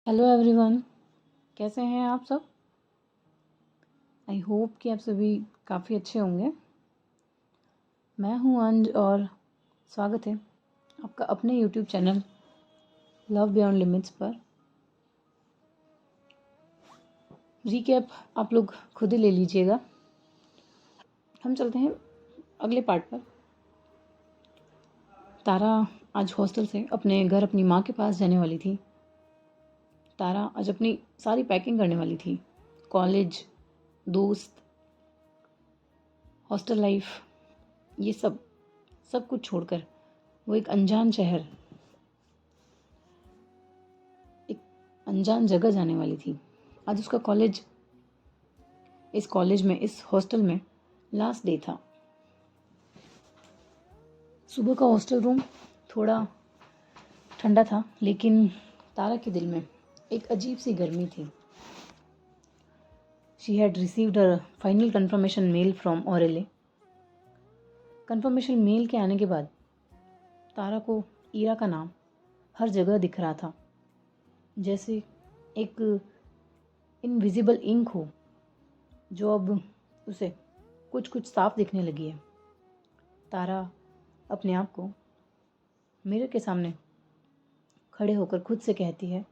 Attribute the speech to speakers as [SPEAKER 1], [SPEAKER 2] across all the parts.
[SPEAKER 1] Hello everyone, कैसे हैं आप सब। आई होप कि आप सभी काफ़ी अच्छे होंगे। मैं हूं अंज और स्वागत है आपका अपने YouTube channel love beyond limits पर। रीकैप आप लोग खुद ही ले लीजिएगा। हम चलते हैं अगले पार्ट पर। तारा आज हॉस्टल से अपने घर अपनी माँ के पास जाने वाली थी। तारा आज अपनी सारी पैकिंग करने वाली थी। कॉलेज, दोस्त, हॉस्टल लाइफ, ये सब कुछ छोड़कर वो एक अनजान शहर, एक अनजान जगह जाने वाली थी। आज उसका कॉलेज, इस हॉस्टल में लास्ट डे था। सुबह का हॉस्टल रूम थोड़ा ठंडा था, लेकिन तारा के दिल में एक अजीब सी गर्मी थी। She had received her final confirmation mail from Aurelle. Confirmation mail के आने के बाद तारा को ईरा का नाम हर जगह दिख रहा था, जैसे एक इनविजिबल इंक हो जो अब उसे कुछ कुछ साफ दिखने लगी है। तारा अपने आप को मिरर के सामने खड़े होकर खुद से कहती है,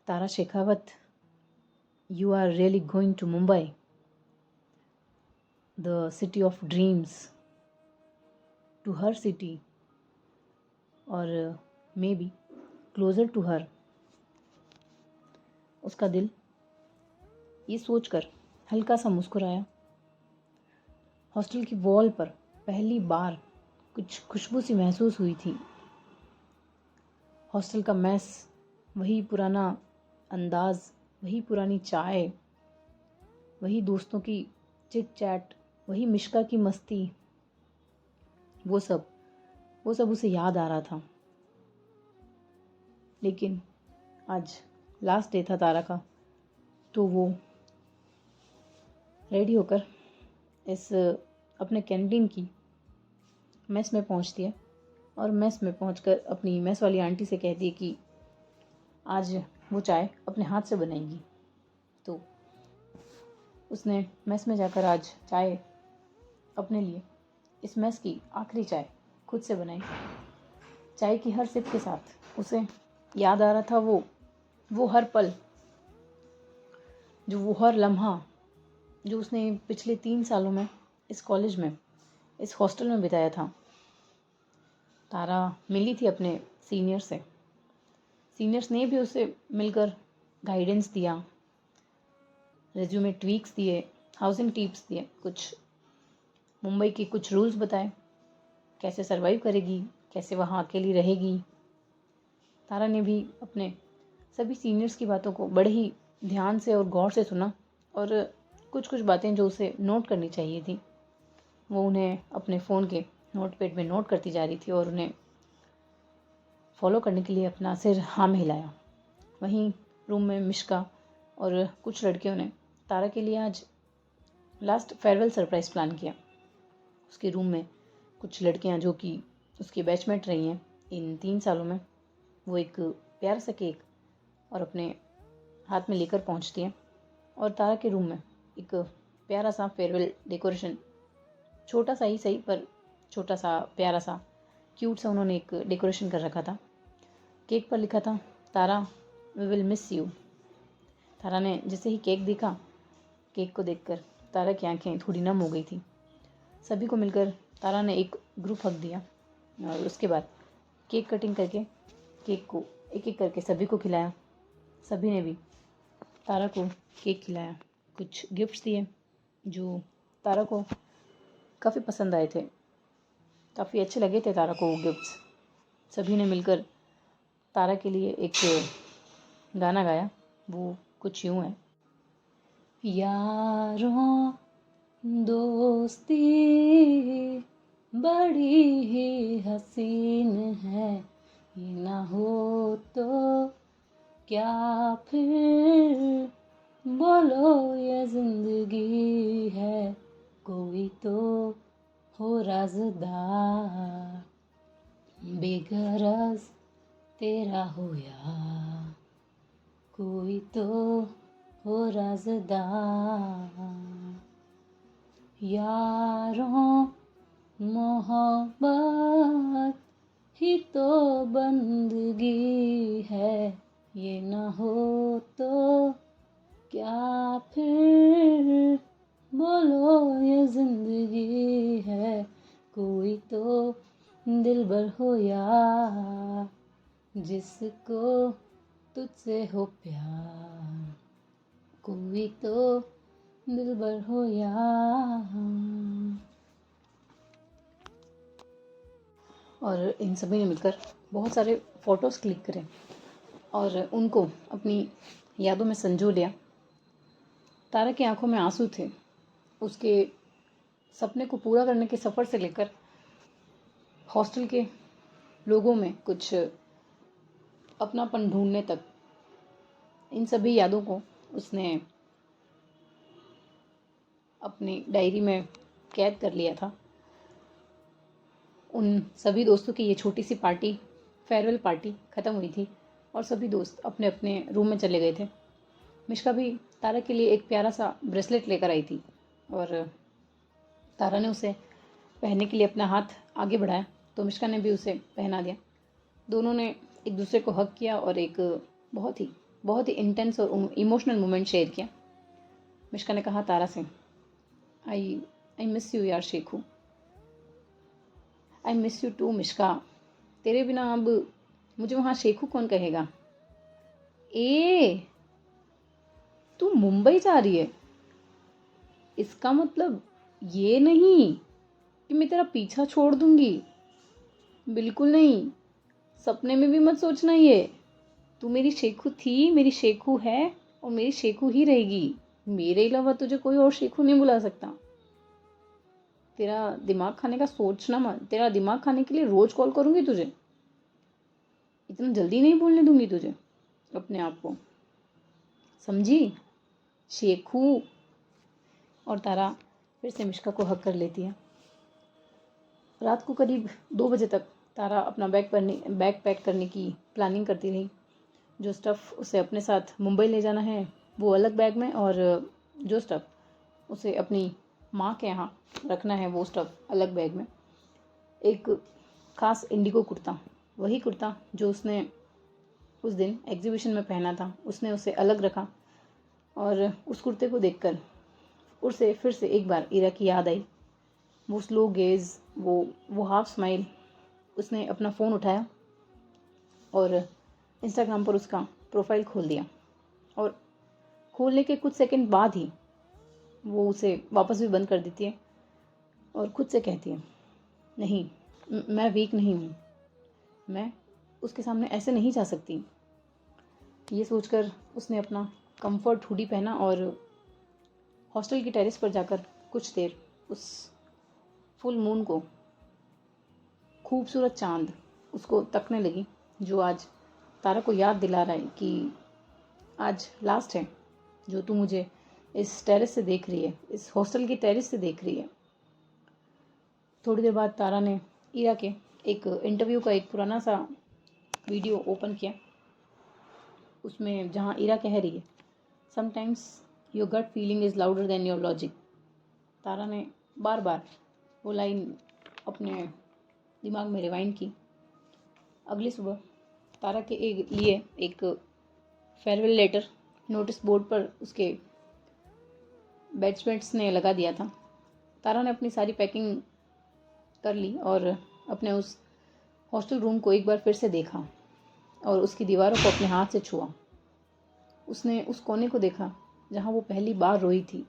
[SPEAKER 1] Tara Shekhawat, you are really going to Mumbai, the city of dreams, to her city, और maybe closer to her. उसका दिल ये सोचकर हल्का सा मुस्कुराया। हॉस्टल की वॉल पर पहली बार कुछ खुशबू सी महसूस हुई थी। हॉस्टल का मैस, वही पुराना अंदाज, वही पुरानी चाय, वही दोस्तों की चिट चैट, वही मिश्का की मस्ती, वो सब उसे याद आ रहा था। लेकिन आज लास्ट डे था तारा का, तो वो रेडी होकर इस अपने कैंटीन की मेस में पहुंचती है और मेस में पहुंचकर अपनी मेस वाली आंटी से कहती है कि आज वो चाय अपने हाथ से बनाएगी। तो उसने मेस में जाकर आज चाय अपने लिए, इस मेस की आखिरी चाय खुद से बनाई। चाय की हर सिप के साथ उसे याद आ रहा था वो हर पल, वो हर लम्हा जो उसने पिछले 3 सालों में इस कॉलेज में, इस हॉस्टल में बिताया था। तारा मिली थी अपने सीनियर से। सीनियर्स ने भी उसे मिलकर गाइडेंस दिया, रेज्यूमे ट्वीक्स दिए, हाउसिंग टिप्स दिए, कुछ मुंबई के कुछ रूल्स बताए, कैसे सरवाइव करेगी, कैसे वहाँ अकेली रहेगी। तारा ने भी अपने सभी सीनियर्स की बातों को बड़े ही ध्यान से और गौर से सुना, और कुछ कुछ बातें जो उसे नोट करनी चाहिए थी वो उन्हें अपने फ़ोन के नोटपैड में नोट करती जा रही थी और उन्हें फॉलो करने के लिए अपना सिर हाँ में हिलाया। वहीं रूम में मिश्का और कुछ लड़कियों ने तारा के लिए आज लास्ट फेयरवेल सरप्राइज़ प्लान किया। उसके रूम में कुछ लड़कियां जो कि उसकी बैचमेट रही हैं इन 3 सालों में, वो एक प्यारा सा केक और अपने हाथ में लेकर पहुंचती हैं, और तारा के रूम में एक प्यारा सा फेयरवेल डेकोरेशन, छोटा सा ही सही पर छोटा सा प्यारा सा क्यूट सा उन्होंने एक डेकोरेशन कर रखा था। केक पर लिखा था, तारा वी विल मिस यू। तारा ने जैसे ही केक देखा, केक को देखकर तारा की आंखें थोड़ी नम हो गई थी। सभी को मिलकर तारा ने एक ग्रुप हग दिया और उसके बाद केक कटिंग करके केक को एक एक करके सभी को खिलाया। सभी ने भी तारा को केक खिलाया, कुछ गिफ्ट्स दिए जो तारा को काफ़ी पसंद आए थे, काफ़ी अच्छे लगे थे तारा को वो गिफ्ट्स। सभी ने मिलकर तारा के लिए एक गाना गाया, वो कुछ यूँ है, यारों दोस्ती बड़ी ही हसीन है, ये ना हो तो क्या फिर बोलो ये जिंदगी है, कोई तो हो राज़दार, बेगरज तेरा हो यार। कोई तो हो राज़दार। यारों मोहब्बत ही तो बंदगी है, ये न हो तो क्या फिर बोलो ये जिंदगी है। कोई तो दिलबर हो यार, जिसको तुझसे हो प्यार, कोई तो दिलबर हो यार। और इन सभी ने मिलकर बहुत सारे फ़ोटोज़ क्लिक करे और उनको अपनी यादों में संजो लिया। तारा की आंखों में आंसू थे, उसके सपने को पूरा करने के सफ़र से लेकर हॉस्टल के लोगों में कुछ अपनापन ढूंढने तक। इन सभी यादों को उसने अपनी डायरी में कैद कर लिया था। उन सभी दोस्तों की ये छोटी सी पार्टी, फेयरवेल पार्टी ख़त्म हुई थी और सभी दोस्त अपने अपने रूम में चले गए थे। मिश्का भी तारा के लिए एक प्यारा सा ब्रेसलेट लेकर आई थी और तारा ने उसे पहनने के लिए अपना हाथ आगे बढ़ाया तो मिश्का ने भी उसे पहना दिया। दोनों ने एक दूसरे को हग किया और एक बहुत ही इंटेंस और इमोशनल मोमेंट शेयर किया। मिश्का ने कहा तारा से, आई मिस यू यार Shekhu. I miss you too Mishka. तेरे बिना अब मुझे वहाँ शेखू कौन कहेगा। तू मुंबई जा रही है, इसका मतलब ये नहीं कि मैं तेरा पीछा छोड़ दूंगी। बिल्कुल नहीं, सपने में भी मत सोचना ये। तू मेरी शेखू थी, मेरी शेखू है और मेरी शेखू ही रहेगी। मेरे अलावा तुझे कोई और शेखू नहीं बुला सकता। तेरा दिमाग खाने का सोचना मत। तेरा दिमाग खाने के लिए रोज कॉल करूंगी तुझे। इतना जल्दी नहीं भूलने दूंगी तुझे अपने आप को, समझी शेखू। और तारा फिर से मिश्का को हक कर लेती है। रात को करीब 2 बजे तक तारा अपना बैग पैक करने की प्लानिंग करती रही। जो स्टफ़ उसे अपने साथ मुंबई ले जाना है वो अलग बैग में, और जो स्टफ़ उसे अपनी माँ के यहाँ रखना है वो स्टफ़ अलग बैग में। एक ख़ास इंडिगो कुर्ता, वही कुर्ता जो उसने उस दिन एग्जीबिशन में पहना था, उसने उसे अलग रखा। और उस कुर्ते को देखकर उसे फिर से एक बार इरा की याद आई। वो स्लो गेज़, वो हाफ स्माइल। उसने अपना फ़ोन उठाया और इंस्टाग्राम पर उसका प्रोफाइल खोल दिया और खोलने के कुछ सेकंड बाद ही वो उसे वापस भी बंद कर देती है और खुद से कहती है, नहीं, मैं वीक नहीं हूँ, मैं उसके सामने ऐसे नहीं जा सकती। ये सोचकर उसने अपना कंफर्ट हुडी पहना और हॉस्टल की टेरेस पर जाकर कुछ देर उस फुल मून को, खूबसूरत चांद, उसको तकने लगी, जो आज तारा को याद दिला रहा है कि आज लास्ट है जो तू मुझे इस टेरेस से देख रही है, इस हॉस्टल की टेरेस से देख रही है। थोड़ी देर बाद तारा ने ईरा के एक इंटरव्यू का एक पुराना सा वीडियो ओपन किया। उसमें जहाँ ईरा कह रही है, sometimes your gut feeling is louder than your logic. Tara ने बार बार वो लाइन अपने दिमाग में रिवाइंड की। अगली सुबह तारा के लिए एक फेयरवेल लेटर नोटिस बोर्ड पर उसके बैचमेट्स ने लगा दिया था। तारा ने अपनी सारी पैकिंग कर ली और अपने उस हॉस्टल रूम को एक बार फिर से देखा और उसकी दीवारों को अपने हाथ से छुआ। उसने उस कोने को देखा जहाँ वो पहली बार रोई थी।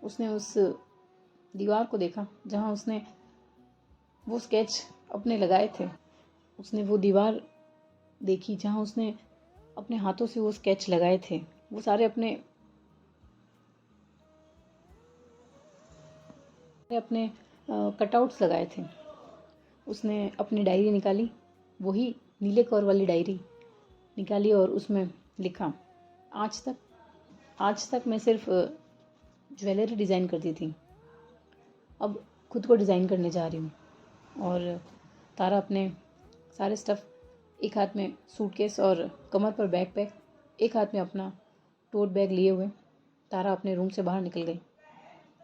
[SPEAKER 1] उसने उस दीवार को देखा जहाँ उसने वो स्केच अपने लगाए थे। उसने वो दीवार देखी जहाँ उसने अपने हाथों से वो स्केच लगाए थे। वो सारे अपने कटआउट्स लगाए थे। उसने अपनी डायरी निकाली, वही नीले कवर वाली डायरी निकाली और उसमें लिखा, आज तक मैं सिर्फ ज्वेलरी डिज़ाइन करती थी, अब खुद को डिज़ाइन करने जा रही हूँ। और तारा अपने सारे स्टफ़, एक हाथ में सूटकेस और कमर पर बैग पैक, एक हाथ में अपना टोट बैग लिए हुए तारा अपने रूम से बाहर निकल गई।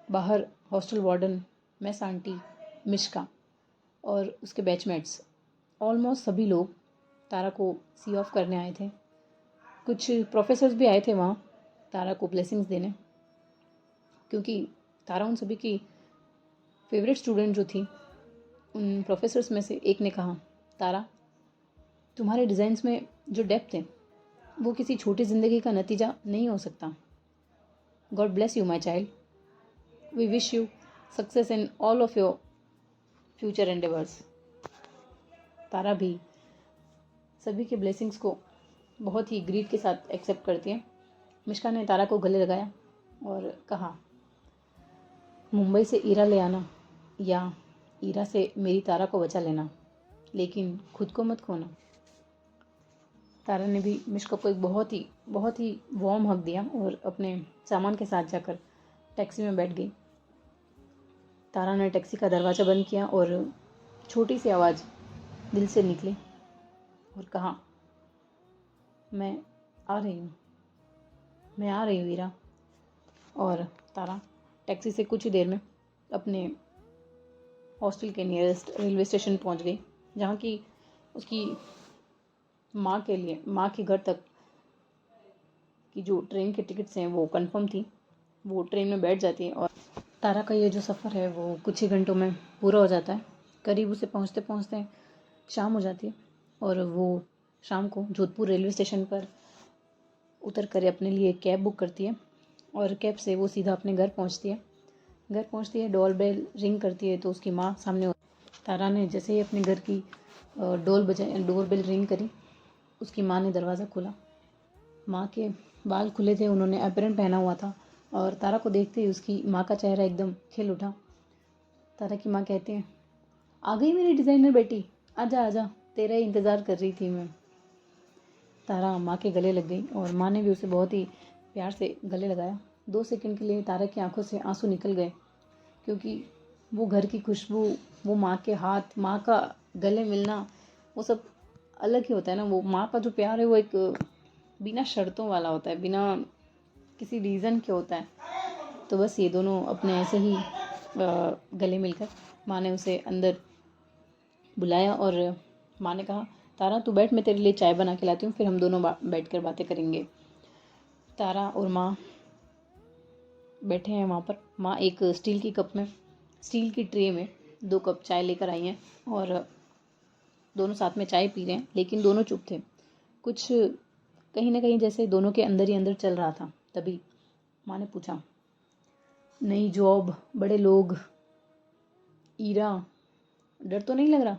[SPEAKER 1] बाहर hostel warden, mess aunty, Mishka और उसके बैचमेट्स, ऑलमोस्ट सभी लोग तारा को सी ऑफ करने आए थे। कुछ प्रोफेसर्स भी आए थे वहाँ तारा को ब्लेसिंग्स देने, क्योंकि तारा उन सभी की फेवरेट स्टूडेंट जो थी। उन प्रोफेसर्स में से एक ने कहा, तारा, तुम्हारे डिज़ाइंस में जो डेप्थ है वो किसी छोटी ज़िंदगी का नतीजा नहीं हो सकता। God bless you my child, we wish you success in all of your future endeavours. Tara भी सभी के ब्लेसिंग्स को बहुत ही ग्रीड के साथ एक्सेप्ट करती है। मिश्का ने तारा को गले लगाया और कहा, मुंबई से ईरा ले आना या ईरा से मेरी तारा को बचा लेना, लेकिन खुद को मत खोना। तारा ने भी मिश्का को एक बहुत ही वार्म हग दिया और अपने सामान के साथ जाकर टैक्सी में बैठ गई। तारा ने टैक्सी का दरवाज़ा बंद किया और छोटी सी आवाज़ दिल से निकली और कहा, मैं आ रही हूँ ईरा। और तारा टैक्सी से कुछ ही देर में अपने हॉस्टल के नियरेस्ट रेलवे स्टेशन पहुंच गई, जहाँ की उसकी माँ के घर तक की जो ट्रेन के टिकट्स हैं वो कंफर्म थी। वो ट्रेन में बैठ जाती है और तारा का ये जो सफ़र है वो कुछ ही घंटों में पूरा हो जाता है। करीब उसे पहुँचते पहुँचते शाम हो जाती है और वो शाम को जोधपुर रेलवे स्टेशन पर उतर कर अपने लिए कैब बुक करती है और कैब से वो सीधा अपने घर पहुँचती है। डोर बेल रिंग करती है तो उसकी माँ सामने। तारा ने जैसे ही अपने घर की डोर बेल रिंग करी, उसकी माँ ने दरवाज़ा खोला। माँ के बाल खुले थे, उन्होंने एप्रन पहना हुआ था और तारा को देखते ही उसकी माँ का चेहरा एकदम खिल उठा। तारा की माँ कहती है, आ गई मेरी डिज़ाइनर बेटी, आजा आजा, तेरा ही इंतज़ार कर रही थी मैं। तारा माँ के गले लग गई और माँ ने भी उसे बहुत ही प्यार से गले लगाया। 2 सेकंड के लिए तारा की आंखों से आंसू निकल गए, क्योंकि वो घर की खुशबू, वो माँ के हाथ, माँ का गले मिलना, वो सब अलग ही होता है ना। वो माँ का जो प्यार है वो एक बिना शर्तों वाला होता है, बिना किसी रीज़न के होता है। तो बस ये दोनों अपने ऐसे ही गले मिलकर माँ ने उसे अंदर बुलाया और माँ ने कहा, तारा तू बैठ, मैं तेरे लिए चाय बना के लाती हूँ, फिर हम दोनों बैठ कर बातें करेंगे। तारा और माँ बैठे हैं वहाँ पर। माँ एक स्टील की ट्रे में 2 कप चाय लेकर आई हैं और दोनों साथ में चाय पी रहे हैं, लेकिन दोनों चुप थे। कुछ कहीं ना कहीं जैसे दोनों के अंदर ही अंदर चल रहा था। तभी माँ ने पूछा, नई जॉब, बड़े लोग, ईरा, डर तो नहीं लग रहा?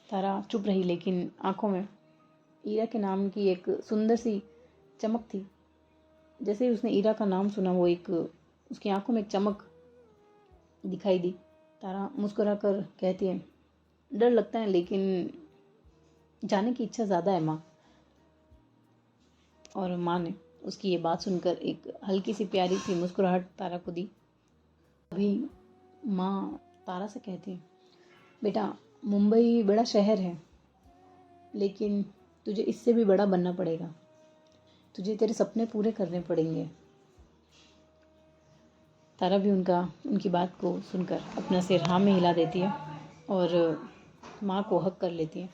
[SPEAKER 1] तारा चुप रही, लेकिन आंखों में ईरा के नाम की एक सुंदर सी चमक थी। जैसे ही उसने ईरा का नाम सुना, वो एक उसकी आंखों में एक चमक दिखाई दी। तारा मुस्कुरा कर कहती है, डर लगता है लेकिन जाने की इच्छा ज़्यादा है माँ। और माँ ने उसकी ये बात सुनकर एक हल्की सी प्यारी सी मुस्कुराहट तारा को दी। अभी माँ तारा से कहती है, बेटा मुंबई बड़ा शहर है, लेकिन तुझे इससे भी बड़ा बनना पड़ेगा। तुझे तेरे सपने पूरे करने पड़ेंगे। तारा भी उनकी बात को सुनकर अपना सिर हाँ में हिला देती है और माँ को हक कर लेती है।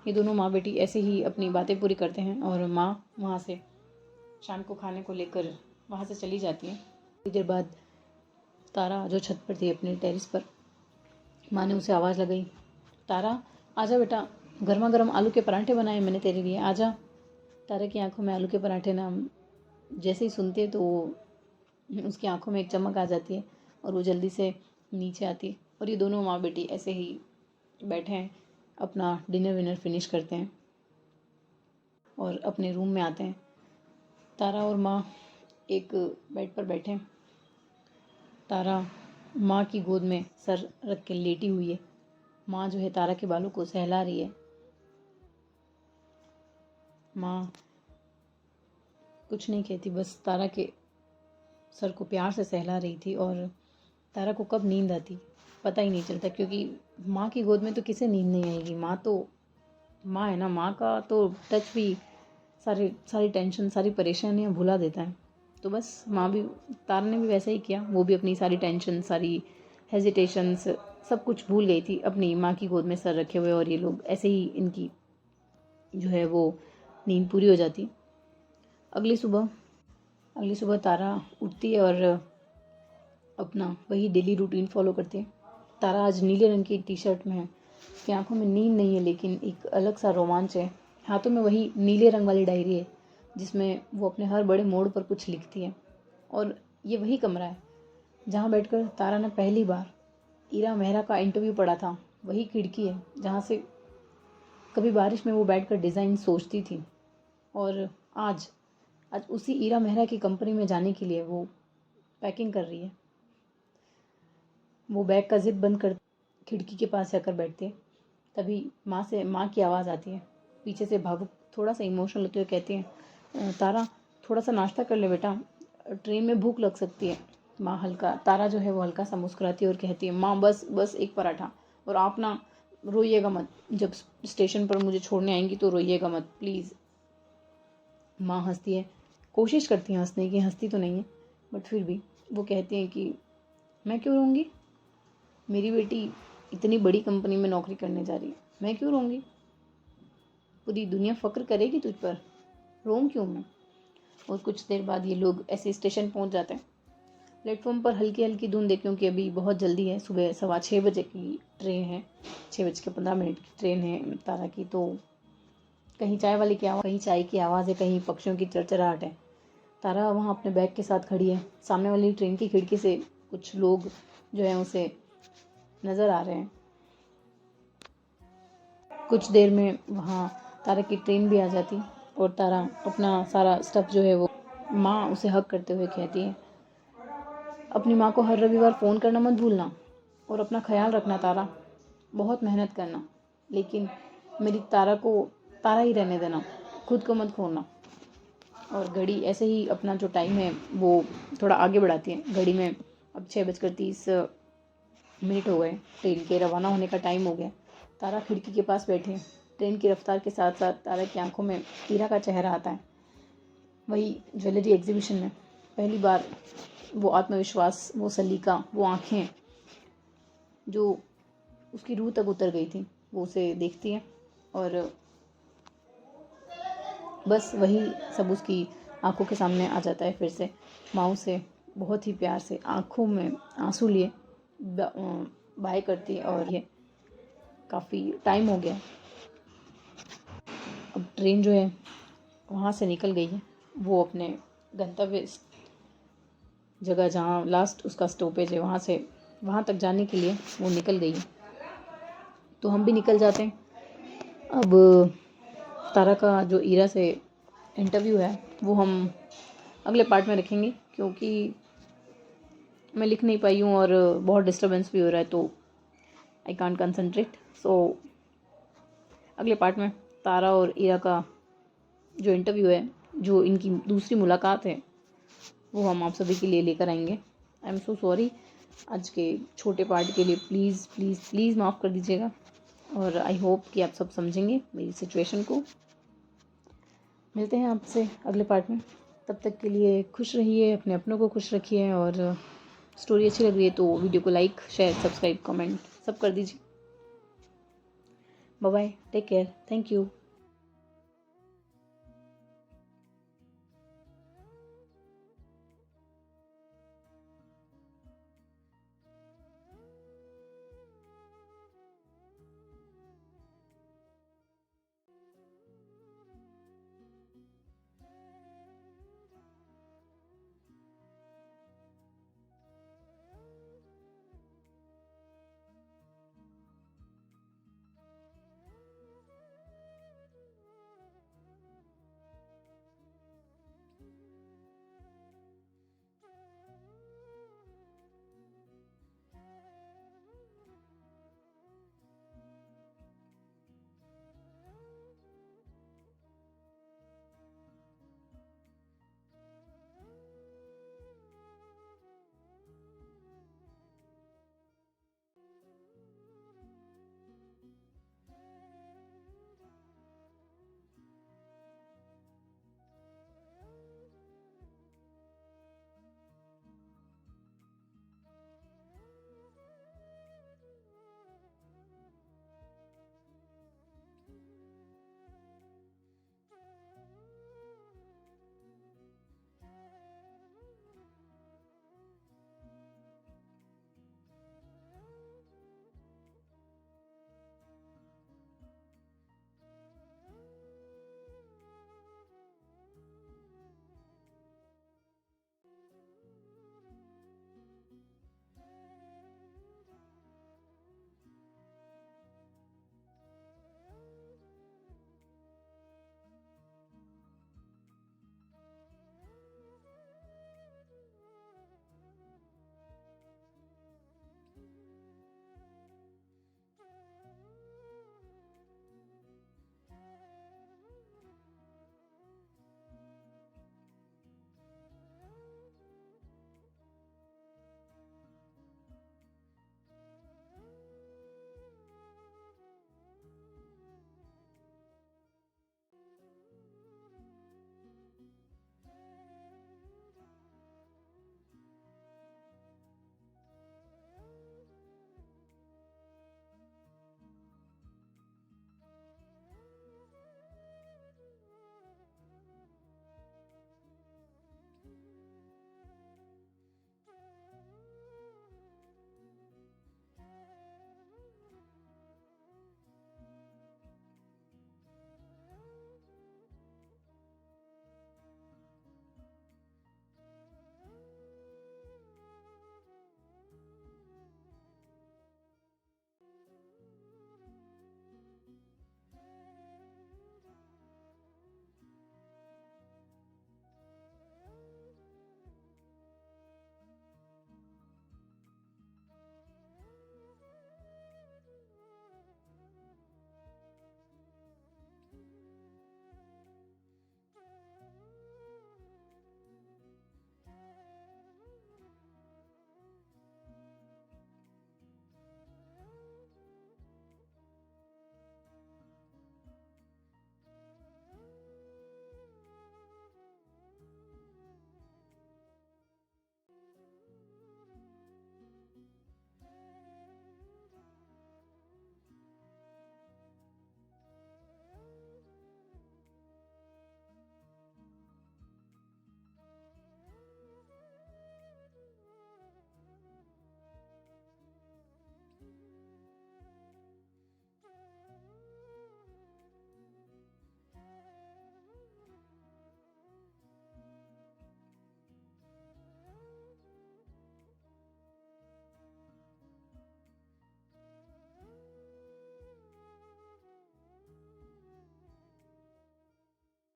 [SPEAKER 1] ये दोनों माँ बेटी ऐसे ही अपनी बातें पूरी करते हैं और माँ वहाँ से शाम को खाने को लेकर वहाँ से चली जाती है। थोड़ी देर बाद तारा जो छत पर थी अपने टेरेस पर, माँ ने उसे आवाज़ लगाई, तारा आजा बेटा, गर्मा गर्म आलू के पराठे बनाए मैंने तेरे लिए, आजा। तारा की आंखों में आलू के पराठे नाम जैसे ही सुनती है तो उसकी आंखों में एक चमक आ जाती है और वो जल्दी से नीचे आती है। और ये दोनों माँ बेटी ऐसे ही बैठे हैं, अपना डिनर विनर फिनिश करते हैं और अपने रूम में आते हैं। तारा और माँ एक बेड पर बैठे हैं। तारा माँ की गोद में सर रख के लेटी हुई है। माँ जो है तारा के बालों को सहला रही है। माँ कुछ नहीं कहती, बस तारा के सर को प्यार से सहला रही थी। और तारा को कब नींद आती पता ही नहीं चलता, क्योंकि माँ की गोद में तो किसे नींद नहीं आएगी। माँ तो माँ है ना, माँ का तो टच भी सारी टेंशन, सारी परेशानियाँ भुला देता है। तो बस माँ भी, तारा ने भी वैसा ही किया। वो भी अपनी सारी टेंशन, सारी हेजिटेशंस सब कुछ भूल गई थी अपनी माँ की गोद में सर रखे हुए, और ये लोग ऐसे ही, इनकी जो है वो नींद पूरी हो जाती। अगली सुबह तारा उठती है और अपना वही डेली रूटीन फॉलो करती है। तारा आज नीले रंग की टी शर्ट में है। उसकी आंखों में नींद नहीं है, लेकिन एक अलग सा रोमांच है। हाथों में वही नीले रंग वाली डायरी है जिसमें वो अपने हर बड़े मोड़ पर कुछ लिखती है। और ये वही कमरा है जहाँ बैठकर तारा ने पहली बार इरा मेहरा का इंटरव्यू पढ़ा था। वही खिड़की है जहाँ से कभी बारिश में वो बैठकर डिज़ाइन सोचती थी। और आज उसी इरा मेहरा की कंपनी में जाने के लिए वो पैकिंग कर रही है। वो बैग का जिप बंद कर खिड़की के पास जाकर बैठती है। तभी माँ की आवाज़ आती है पीछे से। भावुक, थोड़ा सा इमोशनल होते हुए कहती है, तारा थोड़ा सा नाश्ता कर ले बेटा, ट्रेन में भूख लग सकती है। तारा जो है वो हल्का सा मुस्कुराती है और कहती है, माँ बस एक पराठा, और आप ना रोइएगा मत, जब स्टेशन पर मुझे छोड़ने आएंगी तो रोइएगा मत प्लीज़। माँ हंसती है, कोशिश करती है हंसने की, हंसती तो नहीं है बट फिर भी वो कहती है कि मैं क्यों रोऊंगी, मेरी बेटी इतनी बड़ी कंपनी में नौकरी करने जा रही है, मैं क्यों रोऊंगी, पूरी दुनिया फ़क्र करेगी तुझ पर, रोऊं क्यों मैं। और कुछ देर बाद ये लोग ऐसे स्टेशन पहुंच जाते हैं। प्लेटफॉर्म पर हल्की हल्की धुंध है क्योंकि अभी बहुत जल्दी है, सुबह 6:15 की ट्रेन है, 6:15 की ट्रेन है तारा की। तो कहीं चाय वाले की आवाज़, कहीं चाय की आवाज़ है, कहीं पक्षियों की चरचराहट है। तारा वहाँ अपने बैग के साथ खड़ी है। सामने वाली ट्रेन की खिड़की से कुछ लोग जो हैं उसे नज़र आ रहे हैं। कुछ देर में वहाँ तारा की ट्रेन भी आ जाती और तारा अपना सारा स्टफ जो है वो, माँ उसे हग करते हुए कहती है, अपनी माँ को हर रविवार फ़ोन करना मत भूलना और अपना ख्याल रखना तारा, बहुत मेहनत करना, लेकिन मेरी तारा ही रहने देना, खुद को मत खोना। और घड़ी ऐसे ही अपना जो टाइम है वो थोड़ा आगे बढ़ाती है। घड़ी में अब 6:30 हो गए, ट्रेन के रवाना होने का टाइम हो गया। तारा खिड़की के पास बैठे, ट्रेन की रफ्तार के साथ साथ तारा की आंखों में ईरा का चेहरा आता है। वही ज्वेलरी एग्जीबिशन में पहली बार वो आत्मविश्वास, वो सलीका, वो आँखें जो उसकी रूह तक उतर गई थी, वो उसे देखती है और बस वही सब उसकी आंखों के सामने आ जाता है फिर से। माँ उसे बहुत ही प्यार से आंखों में आंसू लिए बाय करती है। और ये काफ़ी टाइम हो गया, अब ट्रेन जो है वहाँ से निकल गई है। वो अपने गंतव्य जगह जहाँ लास्ट उसका स्टॉपेज है वहाँ तक जाने के लिए वो निकल गई है। तो हम भी निकल जाते हैं। अब तारा का जो ईरा से इंटरव्यू है वो हम अगले पार्ट में रखेंगे, क्योंकि मैं लिख नहीं पाई हूँ और बहुत डिस्टर्बेंस भी हो रहा है, तो आई कांट कंसंट्रेट। सो अगले पार्ट में तारा और ईरा का जो इंटरव्यू है, जो इनकी दूसरी मुलाकात है, वो हम आप सभी के लिए लेकर आएंगे। आई एम सो सॉरी आज के छोटे पार्ट के लिए, प्लीज़ प्लीज़ प्लीज़ माफ़ कर दीजिएगा। और आई होप कि आप सब समझेंगे मेरी सिचुएशन को। मिलते हैं आपसे अगले पार्ट में, तब तक के लिए खुश रहिए, अपने अपनों को खुश रखिए, और स्टोरी अच्छी लग रही है तो वीडियो को लाइक, शेयर, सब्सक्राइब, कमेंट सब कर दीजिए। Bye bye, take care, thank you.